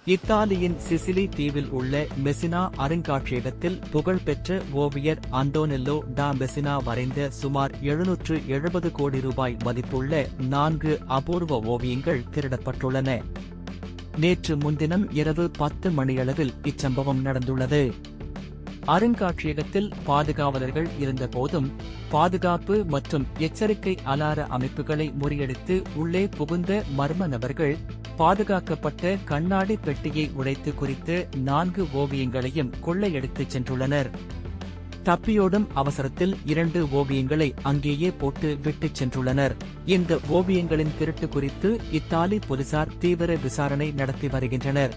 இத்தாலியின் சிசிலி தீவில் உள்ள மெசினா அருங்காட்சியகத்தில் புகழ்பெற்ற ஓவியர் அண்டோனெல்லோ டா மெசினா வரைந்த சுமார் 770 கோடி ரூபாய் மதிப்புள்ள 4 அபூர்வ ஓவியங்கள் திருடப்பட்டுள்ளன. நேற்று முன்தினம் இரவு 10 மணியளவில் இச்சம்பவம் நடந்துள்ளது. அருங்காட்சியகத்தில் பாதுகாவலர்கள் இருந்தபோதும் பாதுகாப்பு மற்றும் எச்சரிக்கை அலார அமைப்புகளை முறியடித்து உள்ளே புகுந்த மர்ம நபர்கள் பாதுகாக்கப்பட்ட கண்ணாடி பெட்டியை உடைத்து குறித்து 4 ஓவியங்களையும் கொள்ளையடித்துச் சென்றுள்ளனர். தப்பியோடும் அவசரத்தில் 2 ஓவியங்களை அங்கேயே போட்டு விட்டுச் சென்றுள்ளனர். இந்த ஓவியங்களின் திருட்டு குறித்து இத்தாலி போலீசார் தீவிர விசாரணை நடத்தி வருகின்றனர்.